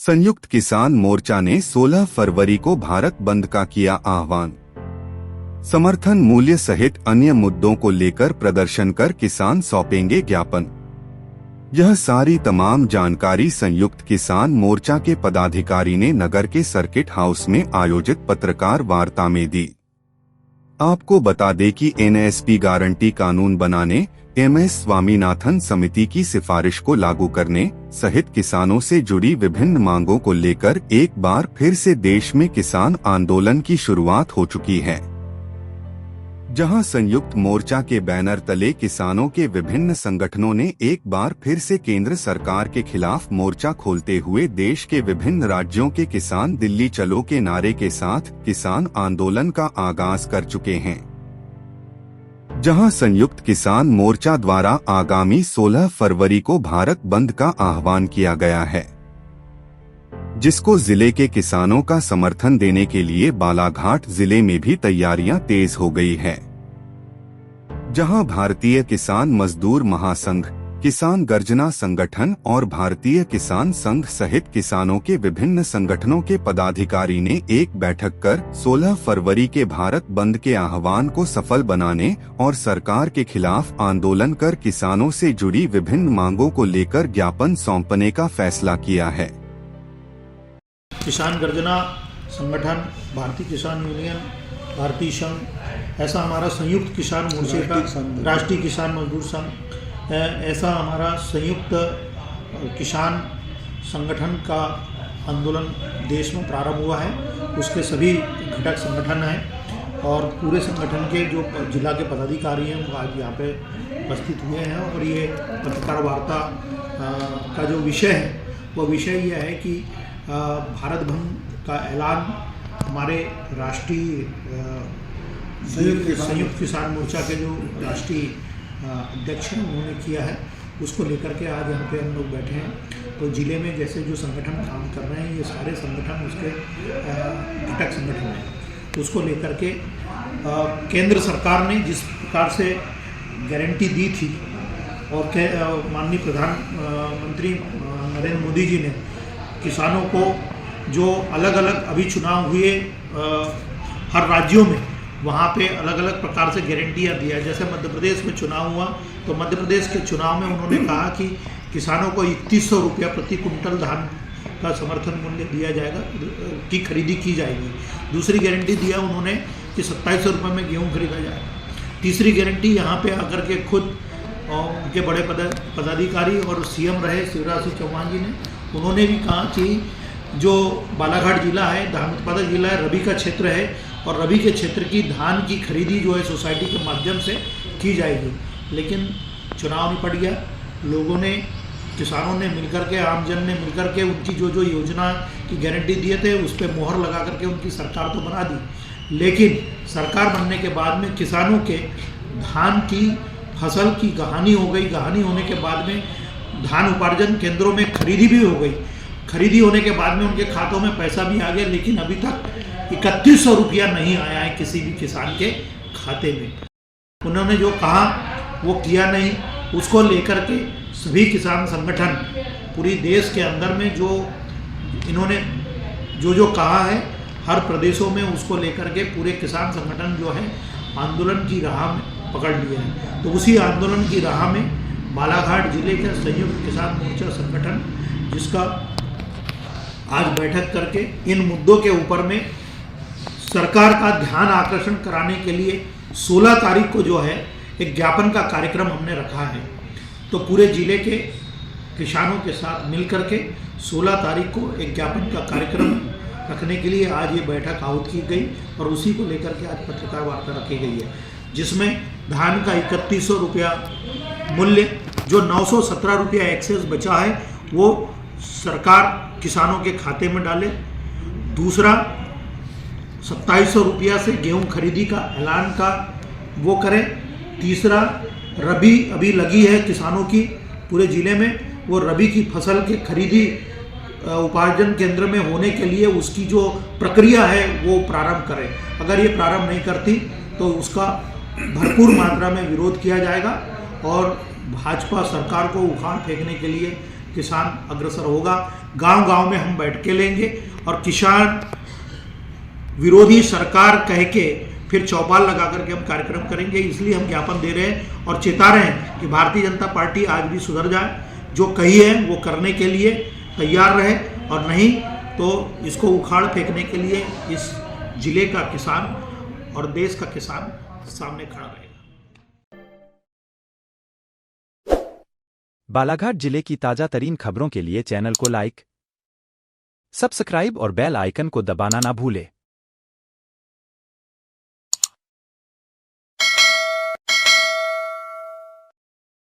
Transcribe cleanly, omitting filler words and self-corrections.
संयुक्त किसान मोर्चा ने 16 फरवरी को भारत बंद का किया आह्वान। समर्थन मूल्य सहित अन्य मुद्दों को लेकर प्रदर्शन कर किसान सौंपेंगे ज्ञापन। यह सारी तमाम जानकारी संयुक्त किसान मोर्चा के पदाधिकारी ने नगर के सर्किट हाउस में आयोजित पत्रकार वार्ता में दी। आपको बता दें कि एनएसपी गारंटी कानून बनाने, एमएस स्वामीनाथन समिति की सिफारिश को लागू करने सहित किसानों से जुड़ी विभिन्न मांगों को लेकर एक बार फिर से देश में किसान आंदोलन की शुरुआत हो चुकी है, जहां संयुक्त मोर्चा के बैनर तले किसानों के विभिन्न संगठनों ने एक बार फिर से केंद्र सरकार के खिलाफ मोर्चा खोलते हुए देश के विभिन्न राज्यों के किसान दिल्ली चलो के नारे के साथ किसान आंदोलन का आगाज कर चुके हैं। जहां संयुक्त किसान मोर्चा द्वारा आगामी 16 फरवरी को भारत बंद का आह्वान किया गया है, जिसको जिले के किसानों का समर्थन देने के लिए बालाघाट जिले में भी तैयारियां तेज हो गई है। जहां भारतीय किसान मजदूर महासंघ, किसान गर्जना संगठन और भारतीय किसान संघ सहित किसानों के विभिन्न संगठनों के पदाधिकारी ने एक बैठक कर 16 फरवरी के भारत बंद के आह्वान को सफल बनाने और सरकार के खिलाफ आंदोलन कर किसानों से जुड़ी विभिन्न मांगों को लेकर ज्ञापन सौंपने का फैसला किया है। किसान गर्जना संगठन, भारतीय किसान यूनियन, भारतीय संघ, ऐसा हमारा संयुक्त किसान मोर्चे का राष्ट्रीय किसान मजदूर संघ, ऐसा हमारा संयुक्त किसान संगठन का आंदोलन देश में प्रारंभ हुआ है। उसके सभी घटक संगठन हैं और पूरे संगठन के जो जिला के पदाधिकारी हैं वो आज यहाँ पे उपस्थित हुए हैं। और ये पत्रकार वार्ता का जो विषय है वो विषय यह है कि भारत बंद का ऐलान हमारे राष्ट्रीय संयुक्त किसान मोर्चा के जो राष्ट्रीय अध्यक्ष हैं उन्होंने किया है। उसको लेकर के आज यहाँ पे हम लोग बैठे हैं। तो जिले में जैसे जो संगठन काम कर रहे हैं ये सारे संगठन उसके घटक संगठन हैं। उसको लेकर के केंद्र सरकार ने जिस प्रकार से गारंटी दी थी और माननीय प्रधानमंत्री नरेंद्र मोदी जी ने किसानों को जो अलग अलग अभी चुनाव हुए हर राज्यों में वहाँ पे अलग अलग प्रकार से गारंटियाँ दिया। जैसे मध्य प्रदेश में चुनाव हुआ तो मध्य प्रदेश के चुनाव में उन्होंने कहा कि किसानों को 3100 रुपया प्रति कुंटल धान का समर्थन मूल्य दिया जाएगा, की खरीदी की जाएगी। दूसरी गारंटी दिया उन्होंने कि 2700 रुपये में गेहूँ खरीदा जाएगा। तीसरी गारंटी यहाँ पे आकर के खुद उनके बड़े पदाधिकारी और सीएम रहे शिवराज सिंह चौहान जी ने, उन्होंने भी कहा कि जो बालाघाट जिला है धान उत्पादक जिला है, रबी का क्षेत्र है और रबी के क्षेत्र की धान की खरीदी जो है सोसाइटी के माध्यम से की जाएगी। लेकिन चुनाव निपट गया, लोगों ने, किसानों ने मिलकर के, आमजन ने मिलकर के उनकी जो जो योजना की गारंटी दिए थे उस पर मोहर लगा करके उनकी सरकार तो बना दी। लेकिन सरकार बनने के बाद में किसानों के धान की फसल की गहानी हो गई। गहानी होने के बाद में धान उपार्जन केंद्रों में खरीदी भी हो गई। खरीदी होने के बाद में उनके खातों में पैसा भी आ गया, लेकिन अभी तक 3100 रुपया नहीं आया है किसी भी किसान के खाते में। उन्होंने जो कहा वो किया नहीं। उसको लेकर के सभी किसान संगठन पूरी देश के अंदर में जो इन्होंने जो कहा है हर प्रदेशों में उसको लेकर के पूरे किसान संगठन जो है आंदोलन की राह में पकड़ लिए हैं। तो उसी आंदोलन की राह में बालाघाट जिले का संयुक्त किसान मोर्चा संगठन, जिसका आज बैठक करके इन मुद्दों के ऊपर में सरकार का ध्यान आकर्षण कराने के लिए 16 तारीख को जो है एक ज्ञापन का कार्यक्रम हमने रखा है। तो पूरे जिले के किसानों के साथ मिलकर के 16 तारीख को एक ज्ञापन का कार्यक्रम रखने के लिए आज ये बैठक आहूत की गई और उसी को लेकर के आज पत्रकार वार्ता रखी गई है, जिसमें धान का 3100 रुपया मूल्य, जो 917 रुपया एक्सेस बचा है वो सरकार किसानों के खाते में डाले। दूसरा 2700 रुपया से गेहूं खरीदी का ऐलान का वो करें। तीसरा रबी अभी लगी है किसानों की पूरे ज़िले में, वो रबी की फसल के खरीदी उपार्जन केंद्र में होने के लिए उसकी जो प्रक्रिया है वो प्रारंभ करें। अगर ये प्रारंभ नहीं करती तो उसका भरपूर मात्रा में विरोध किया जाएगा और भाजपा सरकार को उखाड़ फेंकने के लिए किसान अग्रसर होगा। गांव-गांव में हम बैठ के लेंगे और किसान विरोधी सरकार कह के फिर चौपाल लगा करके हम कार्यक्रम करेंगे। इसलिए हम ज्ञापन दे रहे हैं और चेता रहे हैं कि भारतीय जनता पार्टी आज भी सुधर जाए, जो कही है वो करने के लिए तैयार रहे, और नहीं तो इसको उखाड़ फेंकने के लिए इस जिले का किसान और देश का किसान सामने खड़ा रहेगा। बालाघाट जिले की ताजा तरीन खबरों के लिए चैनल को लाइक, सब्सक्राइब और बेल आइकन को दबाना ना भूले।